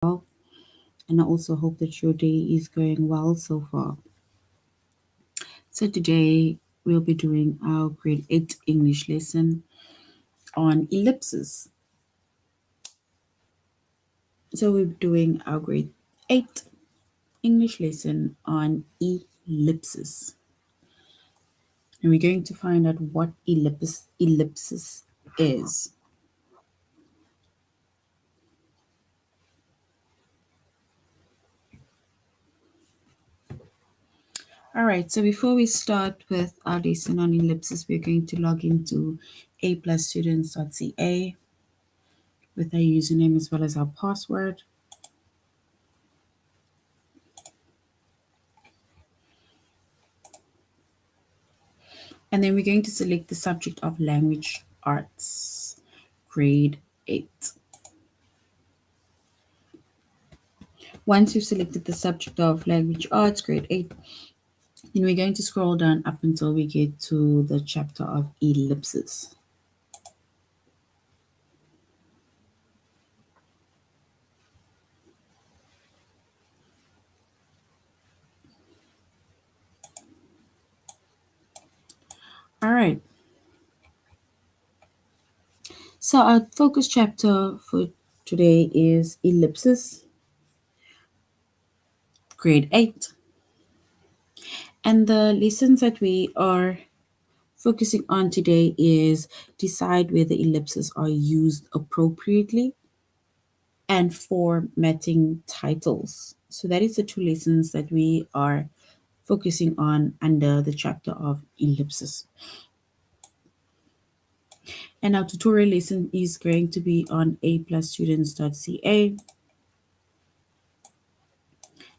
And I also hope that your day is going well so far. So today we'll be doing our grade 8 English lesson on ellipses. So we're doing our grade 8 English lesson on ellipses. And we're going to find out what ellipsis is. All right, so before we start with our lesson on ellipses, we're going to log into aplusstudents.ca with our username as well as our password. And then we're going to select the subject of language arts, grade 8. Once you've selected the subject of language arts, grade 8, then we're going to scroll down up until we get to the chapter of ellipses. All right. So our focus chapter for today is ellipses, grade 8. And the lessons that we are focusing on today is decide whether ellipses are used appropriately and formatting titles. So that is the two lessons that we are focusing on under the chapter of ellipses. And our tutorial lesson is going to be on aplusstudents.ca.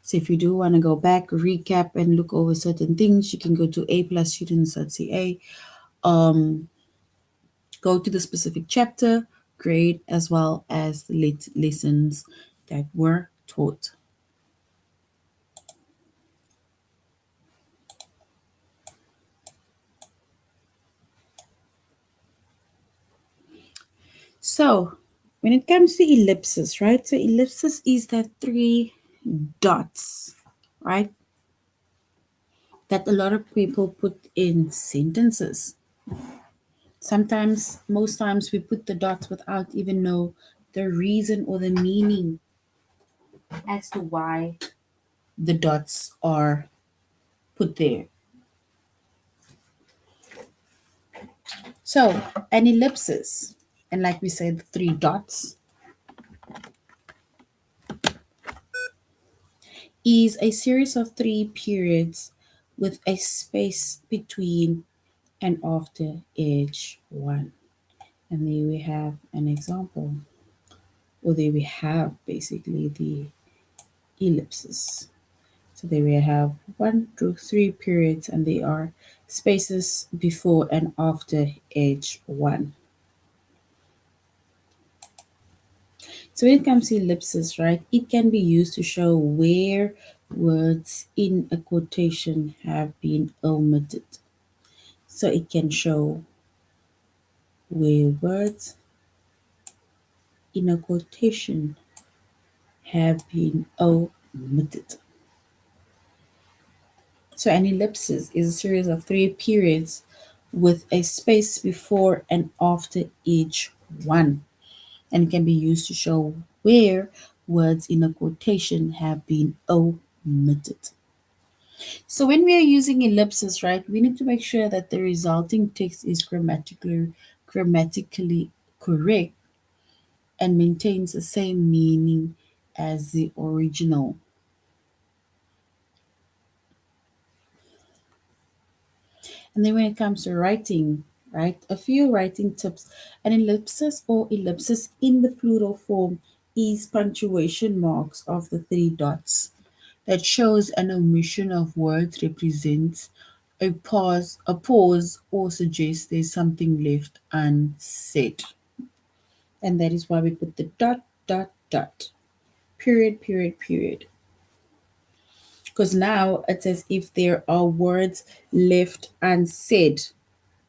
So if you do want to go back, recap, and look over certain things, you can go to aplusstudents.ca. Go to the specific chapter, grade, as well as the lessons that were taught. So when it comes to ellipses, right? So ellipses is that 3 dots, right? That a lot of people put in sentences. Sometimes, most times, we put the dots without even know the reason or the meaning as to why the dots are put there. So an ellipsis, and like we said, the 3 dots, is a series of 3 periods with a space between and after each one. And there we have an example, or there we have basically the ellipses. So there we have 1 through 3 periods, and they are spaces before and after each one. So when it comes to ellipses, right, it can be used to show where words in a quotation have been omitted. So it can show where words in a quotation have been omitted. So an ellipsis is a series of 3 periods with a space before and after each one, and it can be used to show where words in a quotation have been omitted. So when we are using ellipses, right, we need to make sure that the resulting text is grammatically correct and maintains the same meaning as the original. And then when it comes to writing, right, a few writing tips. An ellipsis or ellipsis in the plural form is punctuation marks of the 3 dots that shows an omission of words, represents a pause, or suggests there's something left unsaid. And that is why we put the dot, dot, dot, period, period, period. Because now it's as if there are words left unsaid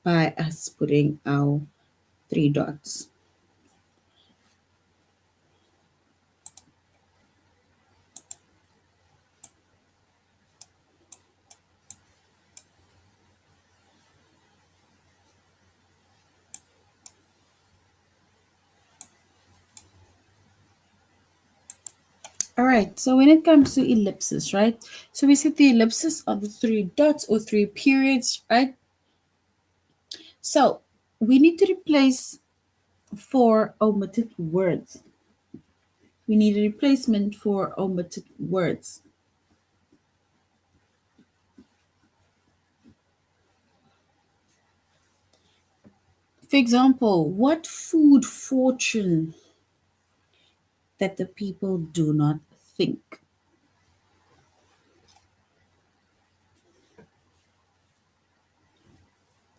by us putting our 3 dots. All right, so when it comes to ellipses, right? So we said the ellipses are the three dots or three periods, right? So we need to replace for omitted words. We need a replacement for omitted words. For example, what food fortune that the people do not think?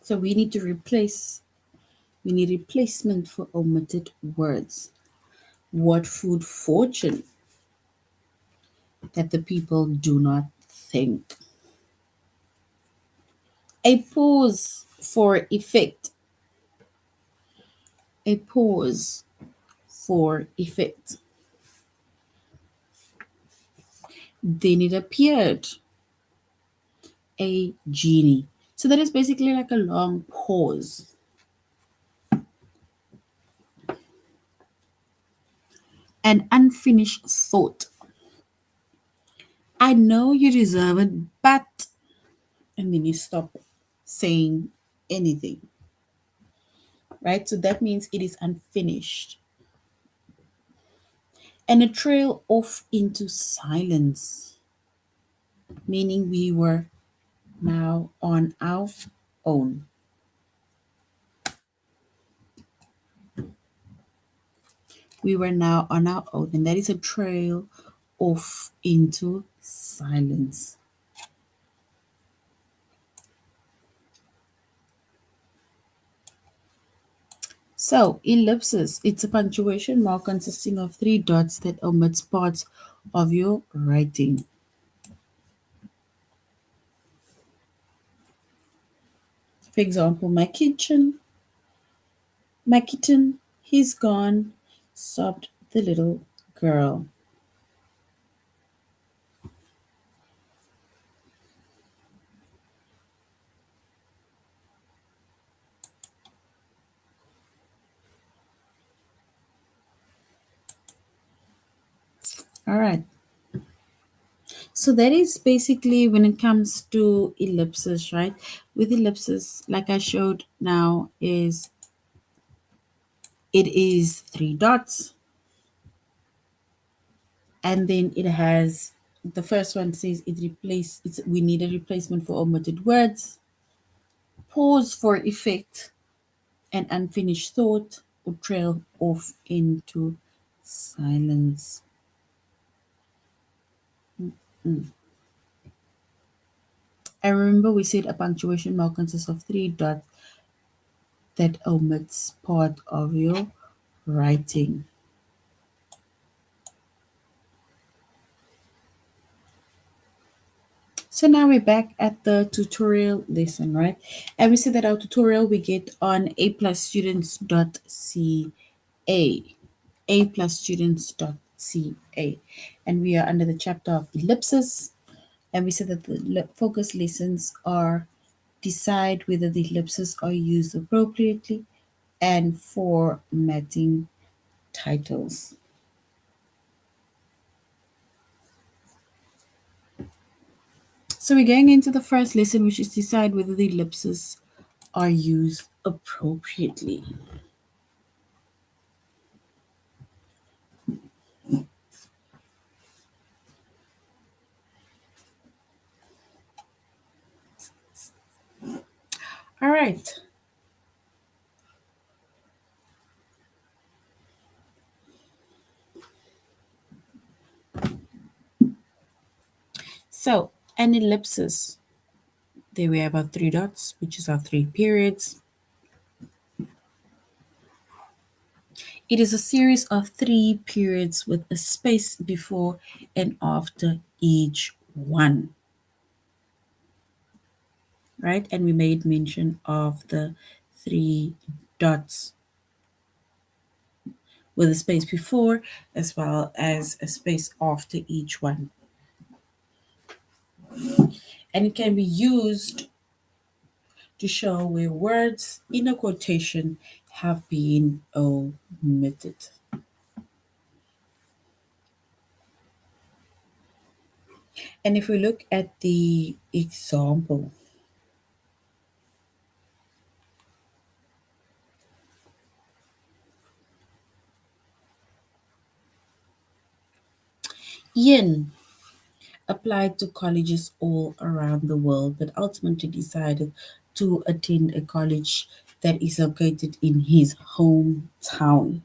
So we need replacement for omitted words. What food fortune that the people do not think? A pause for effect. A pause for effect. Then it appeared a genie. So that is basically like a long pause. An unfinished thought. I know you deserve it, but, and then you stop saying anything, right? So that means it is unfinished. And a trail off into silence, meaning we were now on our own. We were now on our own, and that is a trail off into silence. So, ellipsis, it's a punctuation mark consisting of three dots that omits parts of your writing. For example, my kitten, he's gone, sobbed the little girl. All right. So that is basically when it comes to ellipses, right? With ellipses, like I showed now, is it is three dots, and then it has the first one says we need a replacement for omitted words, pause for effect, and unfinished thought or trail off into silence. Mm. I remember we said a punctuation mark consists of three dots that omits part of your writing. So now we're back at the tutorial lesson, right? And we said that our tutorial we get on aplusstudents.ca, aplusstudents.ca, and we are under the chapter of ellipses. And we said that the focus lessons are decide whether the ellipses are used appropriately and formatting titles. So we're going into the first lesson, which is decide whether the ellipses are used appropriately. All right. So an ellipsis, there we have our three dots, which is our three periods. It is a series of three periods with a space before and after each one, right? And we made mention of the three dots with a space before as well as a space after each one. And it can be used to show where words in a quotation have been omitted. And if we look at the example, Ian applied to colleges all around the world, but ultimately decided to attend a college that is located in his hometown.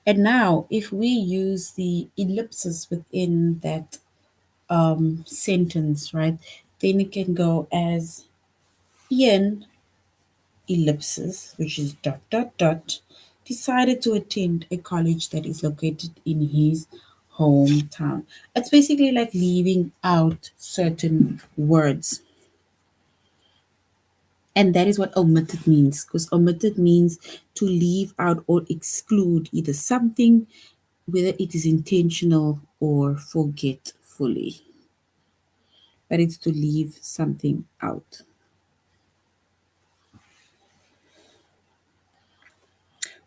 And now, if we use the ellipses within that sentence, right, then it can go as Ian ellipses, which is dot dot dot, decided to attend a college that is located in his hometown. It's basically like leaving out certain words. And that is what omitted means, because omitted means to leave out or exclude either something, whether it is intentional or forgetfully, but it's to leave something out.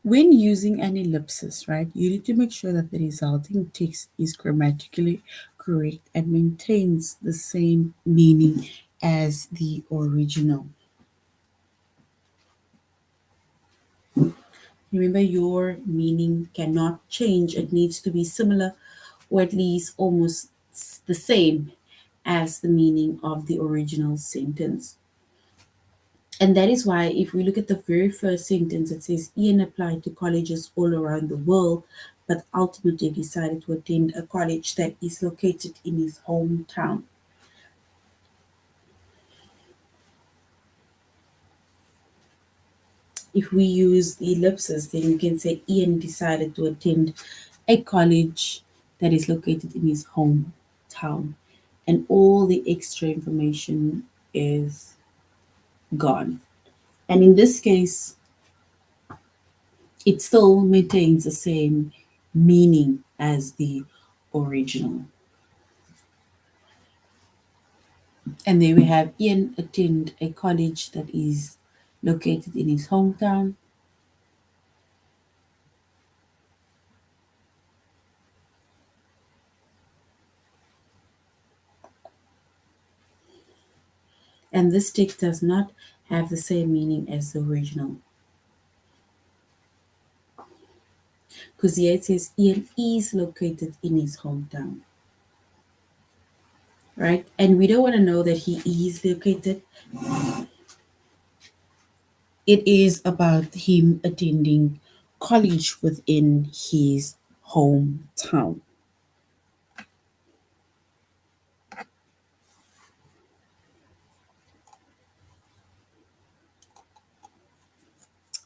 When using an ellipsis, right, you need to make sure that the resulting text is grammatically correct and maintains the same meaning as the original. Remember, your meaning cannot change, it needs to be similar or at least almost the same as the meaning of the original sentence. And that is why, if we look at the very first sentence, it says Ian applied to colleges all around the world, but ultimately decided to attend a college that is located in his hometown. If we use the ellipsis, then we can say Ian decided to attend a college that is located in his hometown. And all the extra information is gone. And in this case, it still maintains the same meaning as the original. And there we have Ian attend a college that is located in his hometown. And this text does not have the same meaning as the original. Because here it says Ian is located in his hometown. Right? And we don't want to know that he is located. It is about him attending college within his hometown.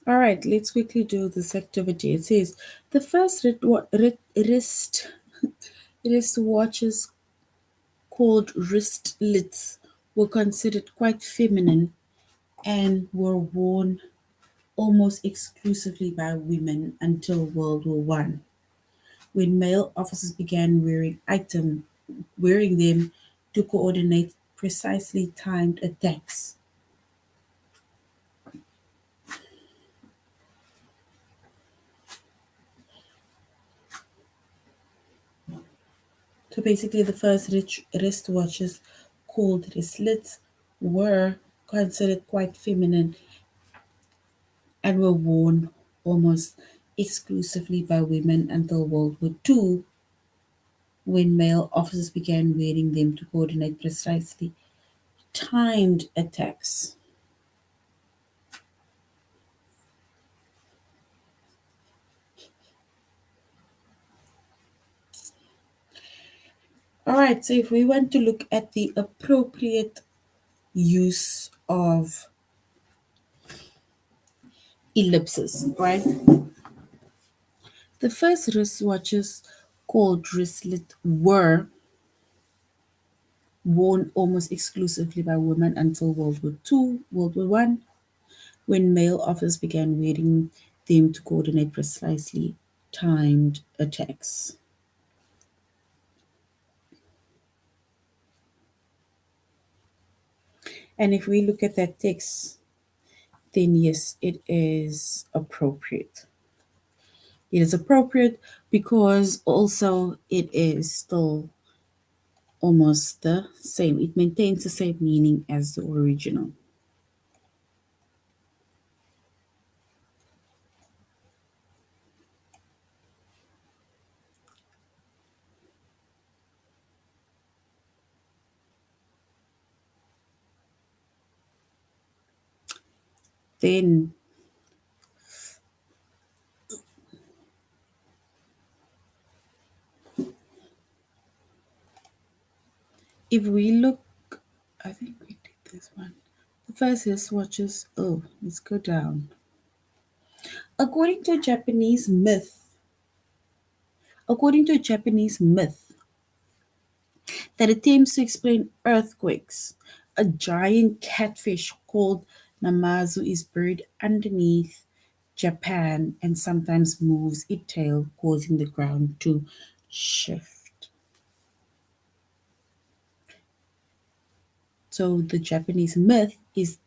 All right, let's quickly do this activity. It says the first wrist watches called wristlets were considered quite feminine and were worn almost exclusively by women until World War One, when male officers began wearing them to coordinate precisely timed attacks. So basically, the first wristwatches called wristlets were considered quite feminine and were worn almost exclusively by women until World War II, when male officers began wearing them to coordinate precisely timed attacks. All right, so if we want to look at the appropriate use of ellipses, right? The first wristwatches called wristlet were worn almost exclusively by women until World War II, World War One, when male officers began wearing them to coordinate precisely timed attacks. And if we look at that text, then yes, it is appropriate. It is appropriate because also it is still almost the same. It maintains the same meaning as the original. Then, if we look, I think we did this one. The first is watches. Oh, let's go down. According to a Japanese myth, according to a Japanese myth that attempts to explain earthquakes, a giant catfish called Namazu is buried underneath Japan and sometimes moves its tail, causing the ground to shift. So the Japanese myth is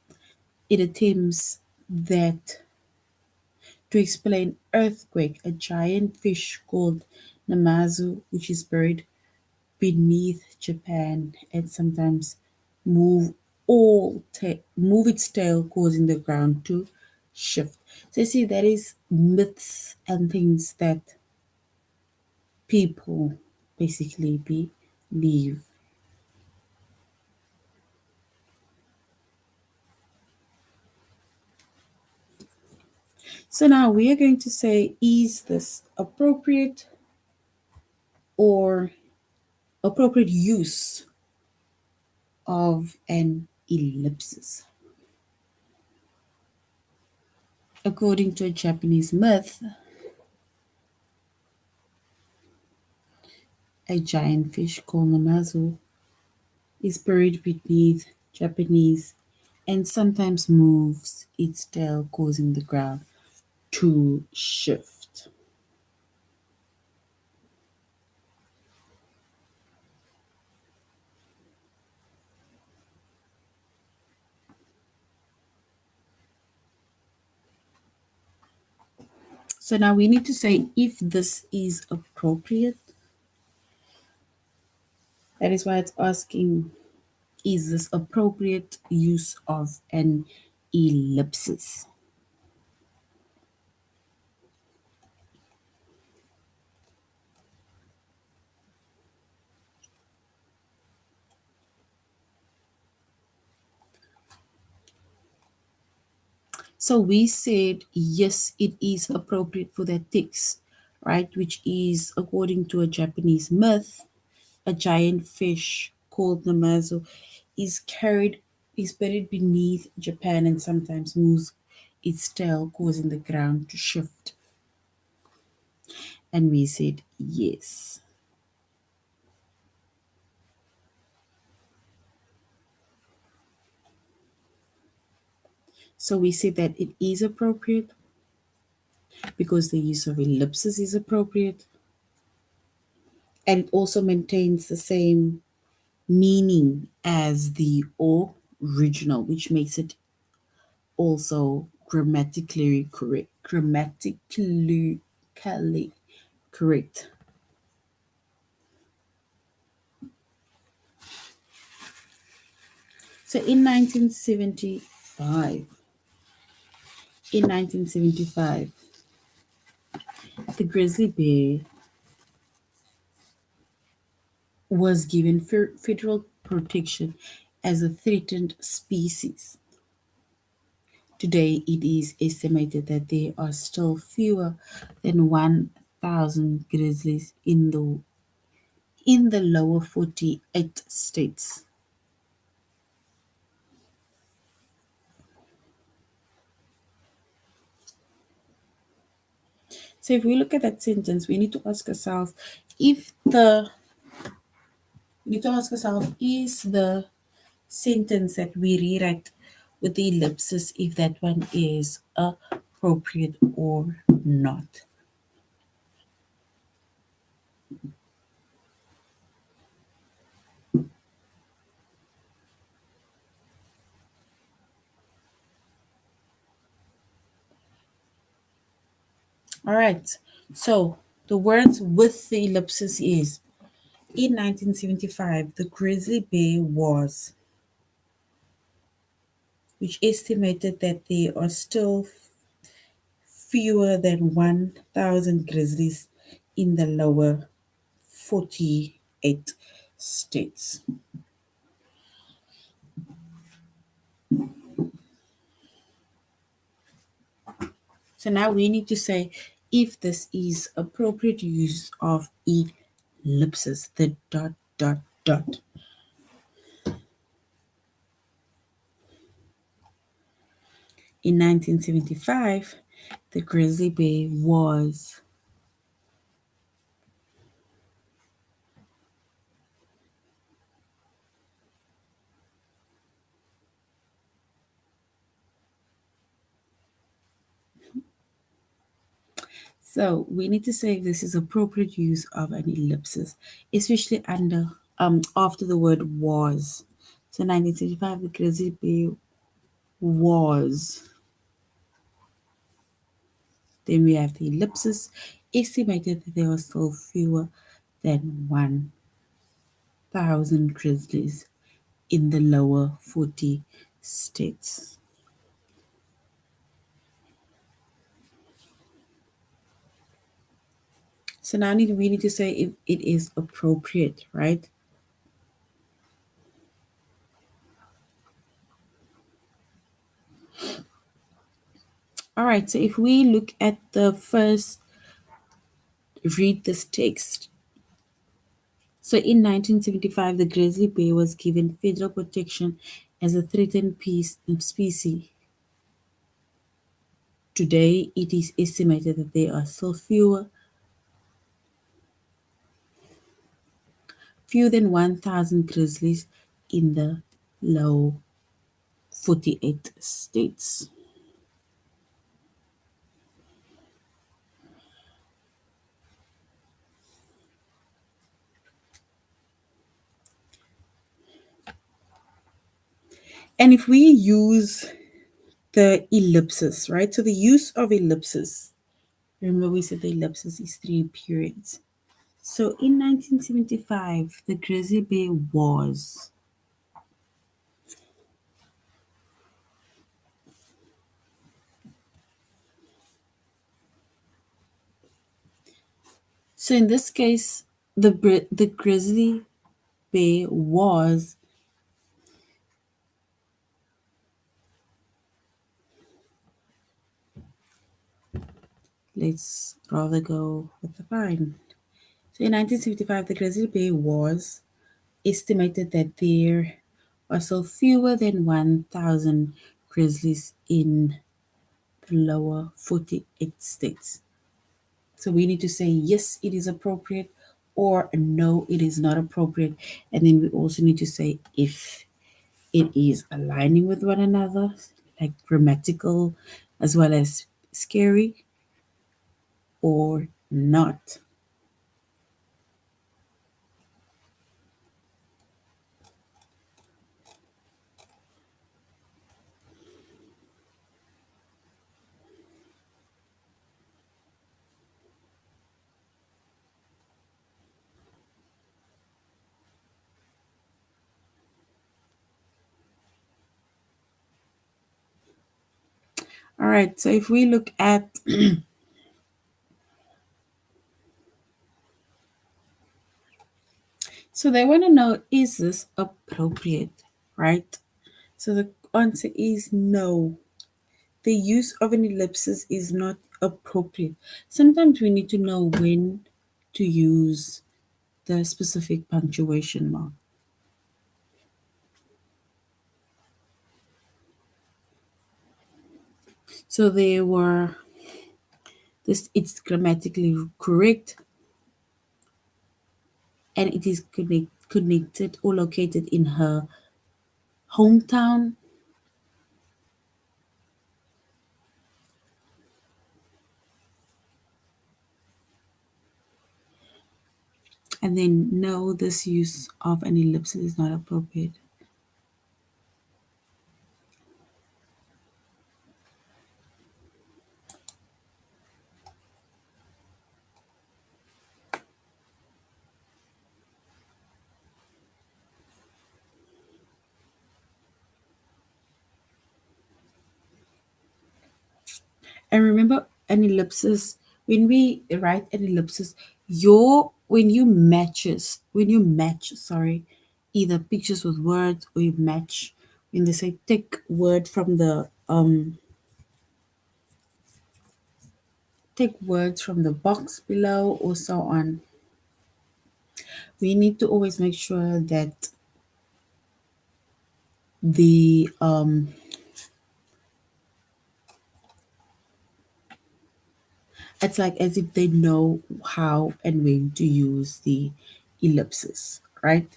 it attempts that to explain earthquake, a giant fish called Namazu, which is buried beneath Japan and sometimes move move its tail, causing the ground to shift. So you see, that is myths and things that people basically believe. So now we are going to say, is this appropriate or appropriate use of an ellipsis? According to a Japanese myth, a giant fish called Namazu is buried beneath Japanese and sometimes moves its tail, causing the ground to shift. So now we need to say if this is appropriate. That is why it's asking, is this appropriate use of an ellipsis? So we said yes, it is appropriate for that text, right? Which is according to a Japanese myth, a giant fish called Namazo is buried beneath Japan and sometimes moves its tail, causing the ground to shift. And we said yes. So we said that it is appropriate because the use of ellipses is appropriate, and it also maintains the same meaning as the original, which makes it also grammatically correct. So in 1975, the grizzly bear was given federal protection as a threatened species. Today, it is estimated that there are still fewer than 1,000 grizzlies in the lower 48 states. So if we look at that sentence, we need to ask ourselves if the we need to ask ourselves, is the sentence that we rewrite with the ellipsis, if that one is appropriate or not. All right. So the words with the ellipsis is in 1975, the grizzly bear was, which estimated that there are still fewer than 1,000 grizzlies in the lower 48 states. So now we need to say if this is appropriate use of ellipsis, the dot, dot, dot. In 1975, the grizzly bear was. So we need to say if this is appropriate use of an ellipsis, especially under after the word was. So 1975, the grizzly bear was. Then we have the ellipsis, estimated that there are still fewer than 1,000 grizzlies in the lower 40 states. So now we need to say if it is appropriate, right? All right, so if we look at the first, read this text. So in 1975, the grizzly bear was given federal protection as a threatened species. Today, it is estimated that there are still fewer than 1,000 grizzlies in the low 48 states. And if we use the ellipsis, right? So the use of ellipsis, remember we said the ellipsis is 3 periods. So in 1975, the grizzly bear was. So in this case, the grizzly bear was. Let's rather go with the fine. So in 1975, the grizzly bear was estimated that there are still fewer than 1,000 grizzlies in the lower 48 states. So we need to say yes, it is appropriate, or no, it is not appropriate. And then we also need to say if it is aligning with one another, like grammatical as well as scary, or not. All right, so if we look at so they want to know, is this appropriate, right? So the answer is no. The use of an ellipsis is not appropriate. Sometimes we need to know when to use the specific punctuation mark. So there were this, it's grammatically correct, and it is connected or located in her hometown. And then no, this use of an ellipsis is not appropriate. And remember, an ellipsis, when we write an ellipsis, your when you match, sorry, either pictures with words, or you match when they say take words from the box below, or so on. We need to always make sure that the it's like as if they know how and when to use the ellipsis, right?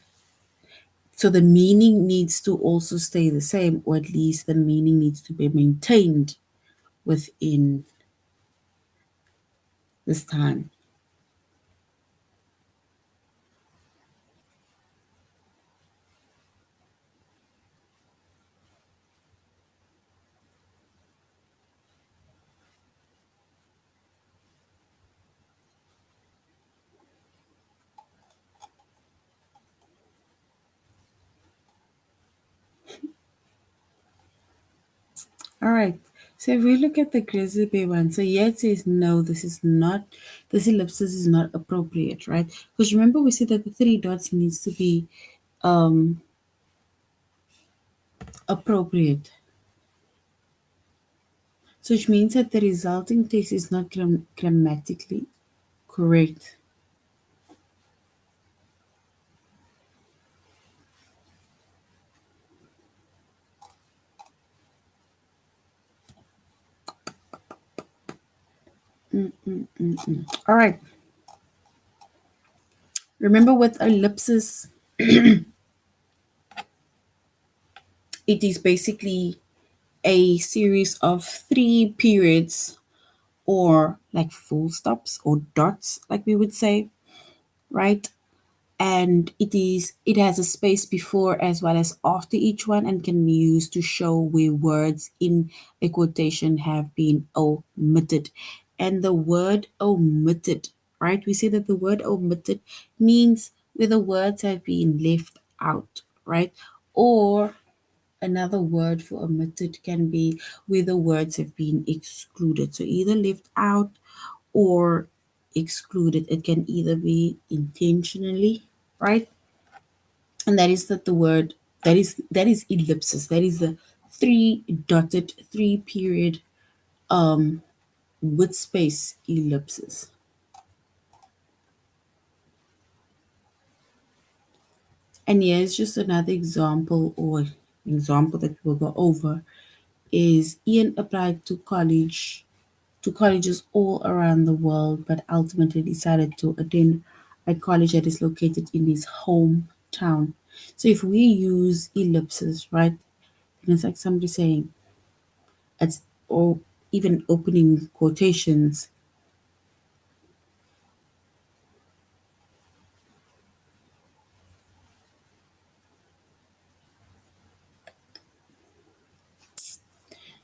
So the meaning needs to also stay the same, or at least the meaning needs to be maintained within this time. All right. So if we look at the grizzly bear one, so here it says no, this ellipsis is not appropriate, right? Because remember we said that the three dots needs to be um appropriate. So which means that the resulting text is not grammatically correct. All right. Remember with ellipsis, it is basically a series of three periods, or like full stops or dots, like we would say, right? And it has a space before as well as after each one, and can be used to show where words in a quotation have been omitted. And the word omitted, right? We say that the word omitted means where the words have been left out, right? Or another word for omitted can be where the words have been excluded. So either left out or excluded. It can either be intentionally, right? And that is that the word that is ellipsis. That is the three dotted, three period with space ellipsis. And here's just another example, or an example that we'll go over, is Ian applied to colleges all around the world, but ultimately decided to attend a college that is located in his hometown. So if we use ellipses, right, and it's like somebody saying it's, or even opening quotations.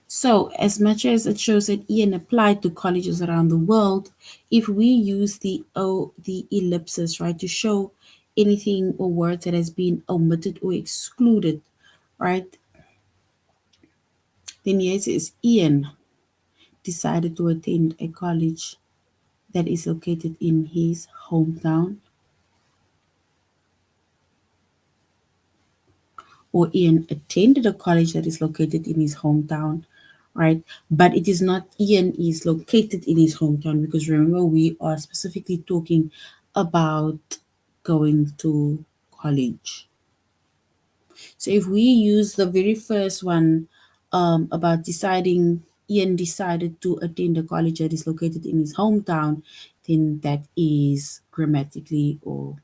So as much as it shows that Ian applied to colleges around the world, if we use the ellipsis, right, to show anything or words that has been omitted or excluded, right, then yes, it's Ian decided to attend a college that is located in his hometown, or Ian attended a college that is located in his hometown, right? But it is not Ian is located in his hometown, because remember, we are specifically talking about going to college. So if we use the very first one, about deciding, Ian decided to attend a college that is located in his hometown, then that is grammatically, or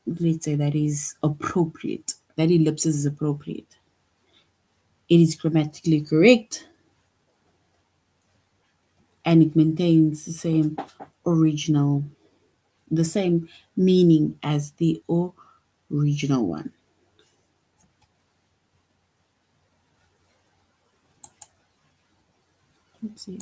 let's say that is appropriate. That ellipsis is appropriate. It is grammatically correct, and it maintains original, the same meaning as the original one. Let's see.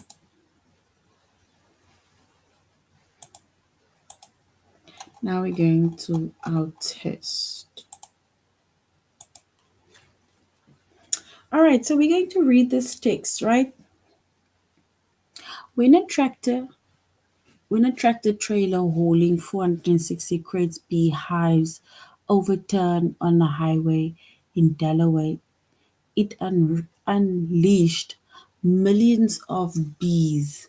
Now we're going to our test. All right, so we're going to read this text, right? When a tractor when a tractor trailer hauling 460 crates beehives overturned on a highway in Delaware, it unleashed millions of bees.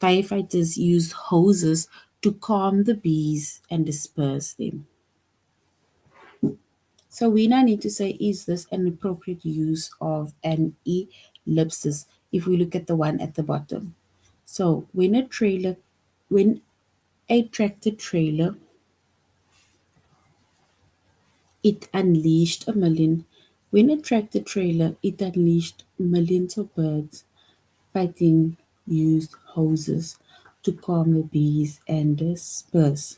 Firefighters used hoses to calm the bees and disperse them. So we now need to say, is this an appropriate use of an ellipsis? If we look at the one at the bottom. So when a tractor trailer, it unleashed a million. When a tractor trailer, it unleashed millions of birds. Fighting used hoses to calm the bees and disperse.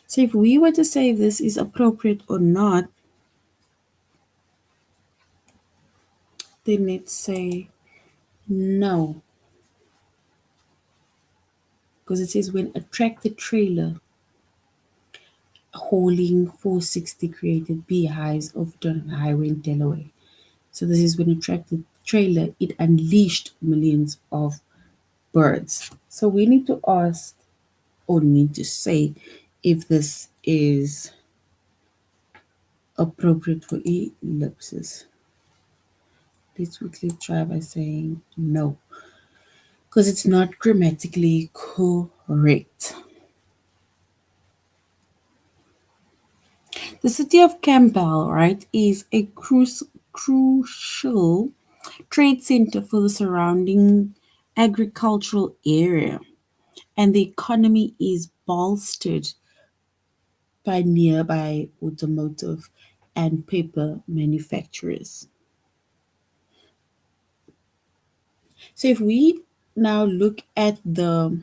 So if we were to say if this is appropriate or not, then let's say no, because it says when a tractor trailer hauling 460 created beehives over the highway in Delaware. So this is when a tractor trailer, it unleashed millions of birds. So we need to ask or need to say if this is appropriate for ellipses. Let's quickly try by saying no, because it's not grammatically correct. The city of Campbell, right, is a crucial trade center for the surrounding agricultural area, and the economy is bolstered by nearby automotive and paper manufacturers. So if we now look at the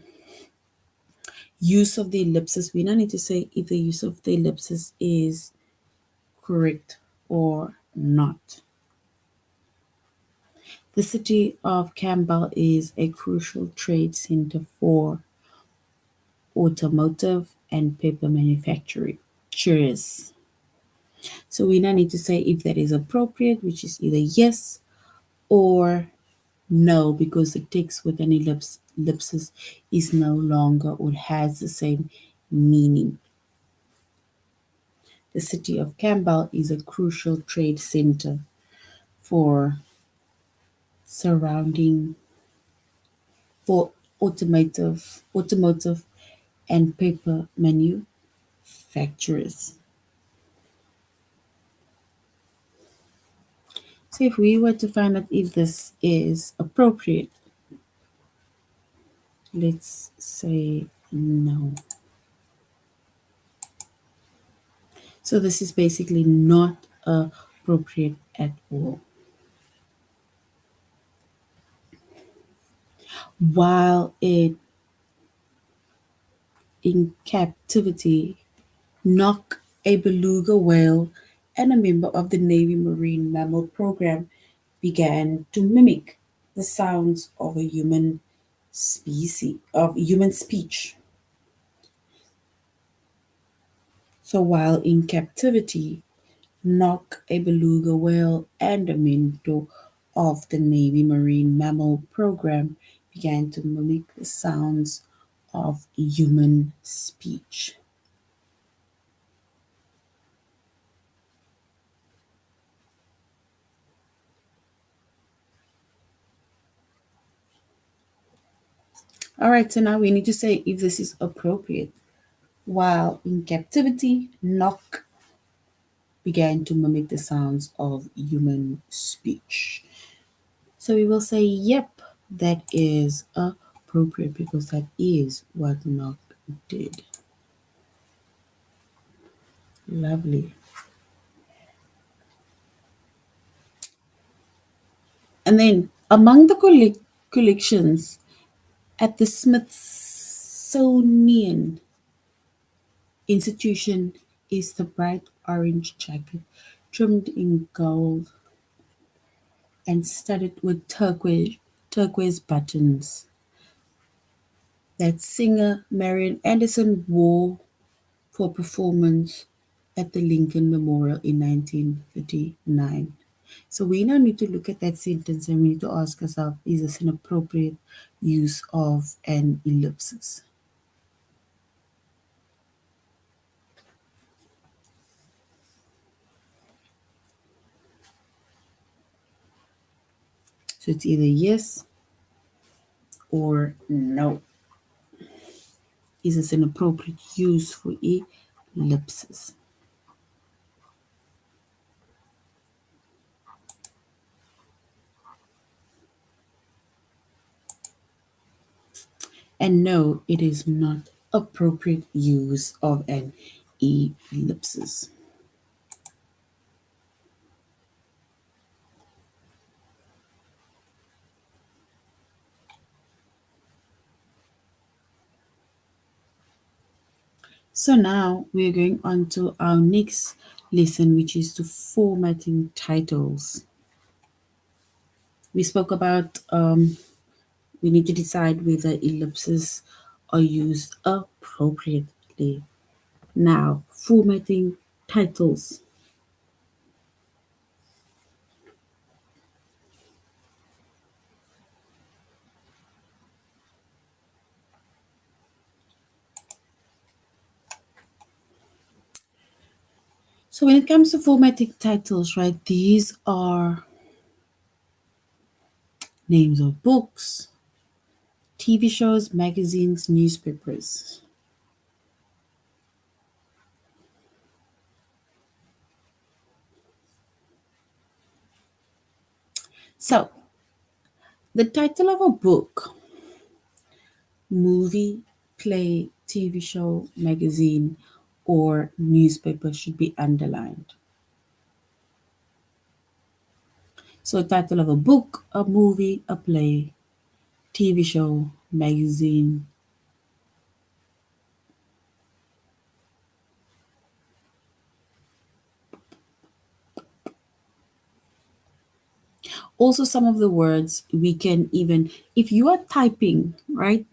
use of the ellipsis, we now need to say if the use of the ellipsis is correct or not. The city of Campbell is a crucial trade center for automotive and paper manufacturing. Cheers. So we now need to say if that is appropriate, which is either yes or no, because the text with an ellipsis is no longer or has the same meaning. The city of Campbell is a crucial trade center for surrounding for automotive and paper manufacturers. So if we were to find out if this is appropriate, let's say no. So this is basically not appropriate at all. While it in captivity, knock a beluga whale and a member of the Navy Marine Mammal Program began to mimic the sounds of a human speech. So while in captivity, Knock, a beluga whale, and a minnow of the Navy Marine Mammal Program began to mimic the sounds of human speech. All right, so now we need to say if this is appropriate. While in captivity, Knock began to mimic the sounds of human speech. So we will say, yep, that is appropriate because that is what Knock did. Lovely. And then among the collections at the Smithsonian Institution is the bright orange jacket trimmed in gold and studded with turquoise buttons that singer Marian Anderson wore for performance at the Lincoln Memorial in 1939. So we now need to look at that sentence and we need to ask ourselves, is this an appropriate use of an ellipsis? So it's either yes or no. Is this an appropriate use for ellipsis? And no, it is not appropriate use of an ellipsis. So now we're going on to our next lesson, which is to formatting titles. We spoke about we need to decide whether ellipses are used appropriately. Now, formatting titles. So when it comes to formatting titles, right, these are names of books, TV shows, magazines, newspapers. So the title of a book, movie, play, TV show, magazine, or newspaper should be underlined. So title of a book, a movie, a play, TV show, magazine. Also, some of the words we can even, if you are typing, right?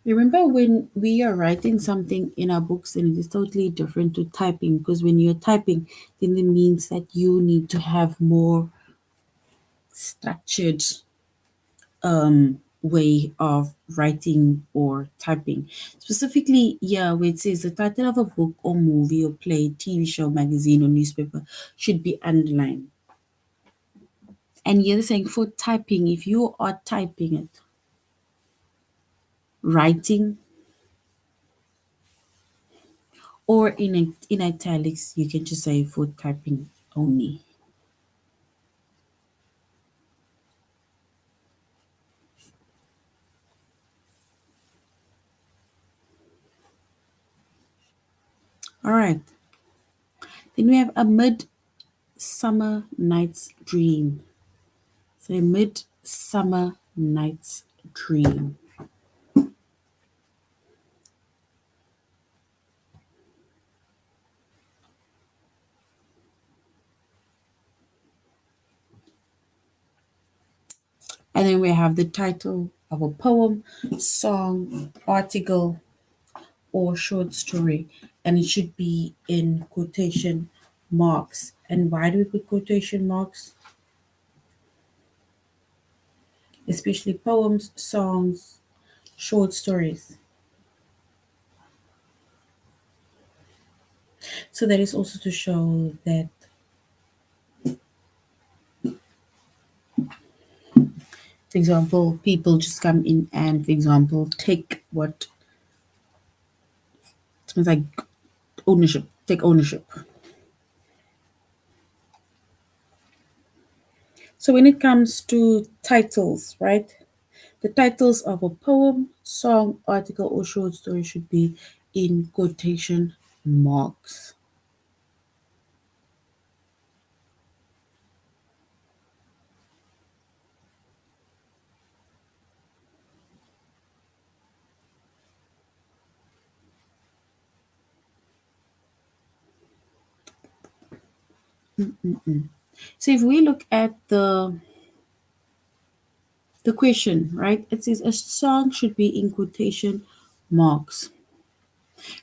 Remember when we are writing something in our books and it is totally different to typing, because when you're typing, then it means that you need to have more structured way of writing or typing. Specifically, yeah, where it says the title of a book or movie or play, TV show, magazine, or newspaper should be underlined. And here they're saying for typing, if you are typing it, writing, or in italics, you can just say for typing only. All right. Then we have a midsummer night's dream. So a midsummer night's dream. And then we have the title of a poem, song, article, or short story. And it should be in quotation marks. And why do we put quotation marks? Especially poems, songs, short stories. So that is also to show that, for example, people just come in and, for example, take what it's like ownership, take ownership. So when it comes to titles, right? The titles of a poem, song, article, or short story should be in quotation marks. So if we look at the question, right? It says a song should be in quotation marks.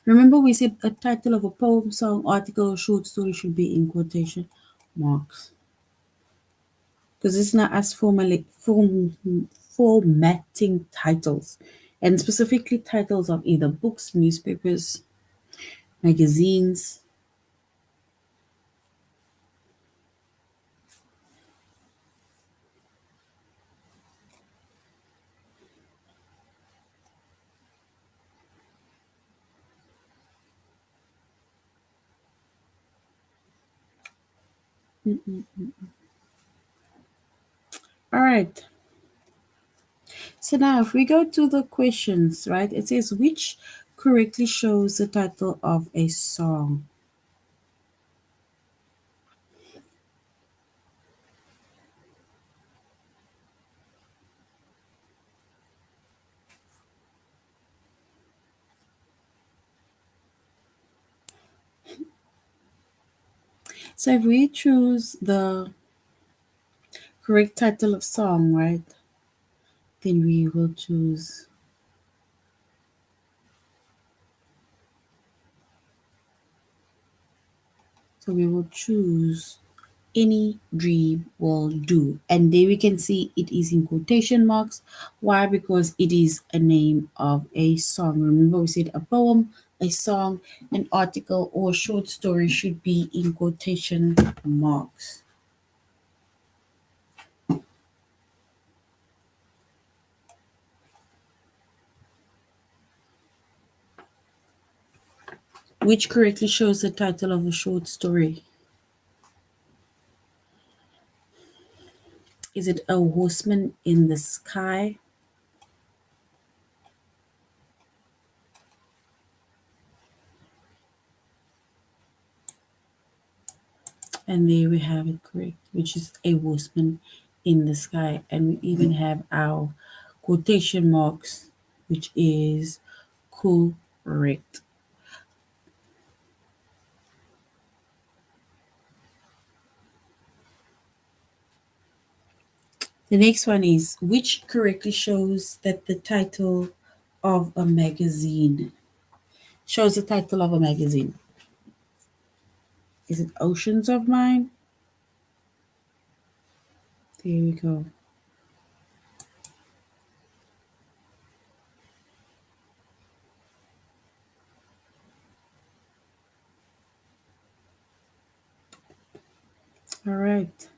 Remember, we said a title of a poem, song, article, or short story should be in quotation marks. Because it's not as formatting titles, and specifically titles of either books, newspapers, magazines. All right. So now, if we go to the questions, right, it says which correctly shows the title of a song. So if we choose the correct title of song, right, then we will choose. So we will choose any dream will do. And there we can see it is in quotation marks. Why? Because it is a name of a song. Remember, we said a poem, a song, an article, or short story should be in quotation marks. Which correctly shows the title of a short story. Is it A Horseman in the Sky? And there we have it correct, which is A Horseman in the Sky. And we even have our quotation marks, which is correct. The next one is which correctly shows that the title of a magazine shows the title of a magazine. Is it Oceans of Mine? There we go. All right.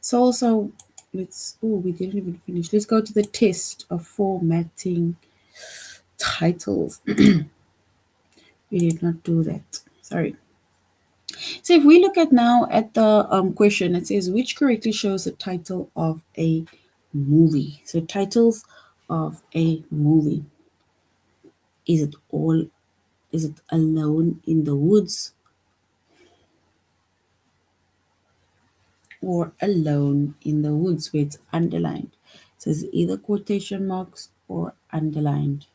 So also let's we didn't even finish. Let's go to the test of formatting titles. We did not do that. Sorry. So if we look at now at the question, it says which correctly shows the title of a movie. So titles of a movie. Is it all? Is it Alone in the Woods or Alone in the Woods where it's underlined? So it's either quotation marks or underlined.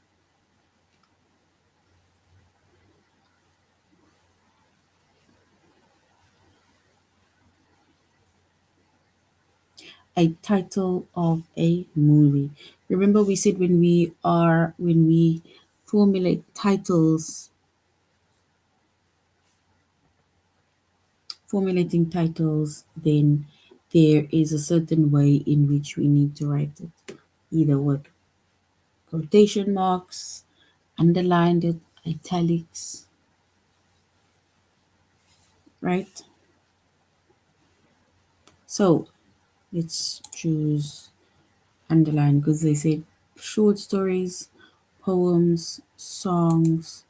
A title of a movie. Remember we said when we formulate titles, formulating titles, then there is a certain way in which we need to write it, either with quotation marks, underlined it, italics, right? So let's choose underline because they said short stories, poems, songs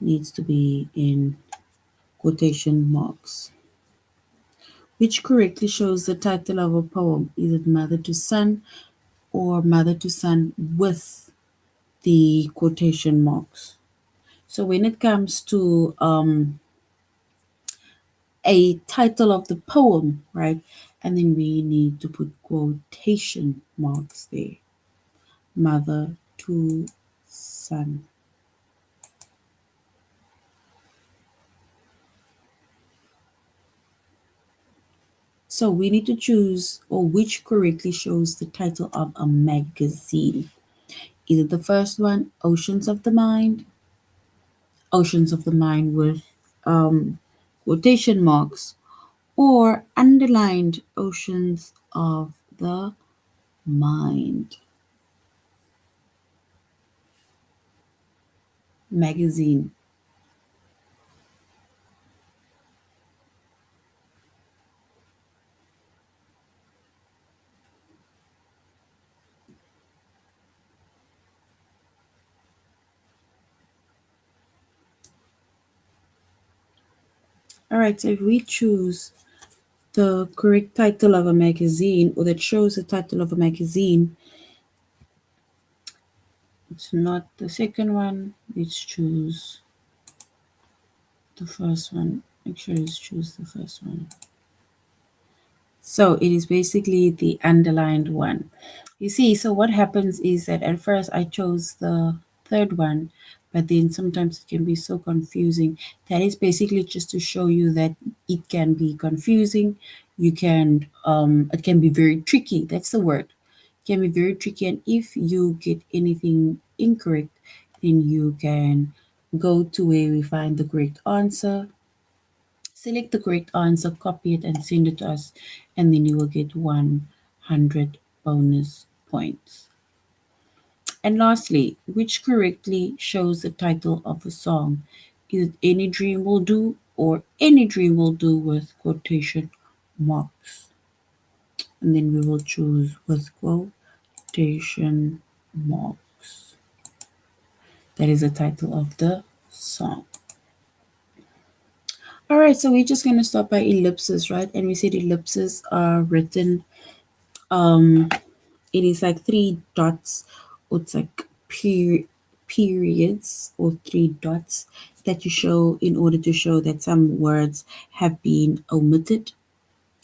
needs to be in quotation marks. Which correctly shows the title of a poem? Is it Mother to Son or Mother to Son with the quotation marks? So when it comes to a title of the poem, right? And then we need to put quotation marks there. Mother to son. So we need to choose or which correctly shows the title of a magazine. Either the first one, Oceans of the Mind with um, quotation marks, or underlined Oceans of the Mind magazine. All right, so if we choose the correct title of a magazine or that shows the title of a magazine, it's not the second one, let's choose the first one. Make sure let's choose the first one. So it is basically the underlined one. You see, so what happens is that at first I chose the third one, but then sometimes it can be so confusing. That is basically just to show you that it can be confusing. You can, it can be very tricky. That's the word. It can be very tricky. And if you get anything incorrect, then you can go to where we find the correct answer. Select the correct answer, copy it, and send it to us, and then you will get 100 bonus points. And lastly, which correctly shows the title of a song? Is it Any Dream Will Do or Any Dream Will Do with quotation marks? And then we will choose with quotation marks. That is the title of the song. All right, so we're just going to start by ellipses, right? And we said ellipses are written, it is like three dots, or it's like periods or three dots that you show in order to show that some words have been omitted,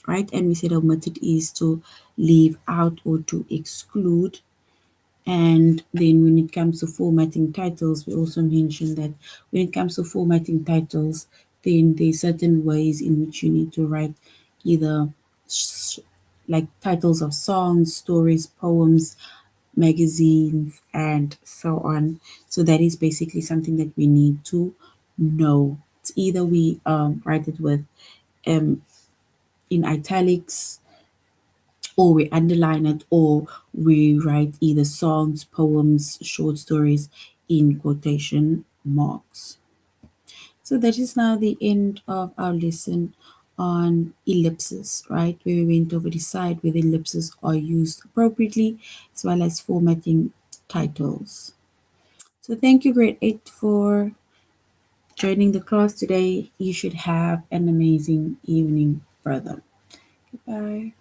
right? And we said omitted is to leave out or to exclude. And then when it comes to formatting titles, we also mentioned that when it comes to formatting titles, then there's certain ways in which you need to write either like titles of songs, stories, poems, magazines, and so on. So that is basically something that we need to know. It's either we write it with um, in italics, or we underline it, or we write either songs, poems, short stories in quotation marks. So that is now the end of our lesson on ellipses, right? Where we went over the side where the ellipses are used appropriately, as well as formatting titles. So thank you, grade 8, for joining the class today. You should have an amazing evening, brother. Goodbye.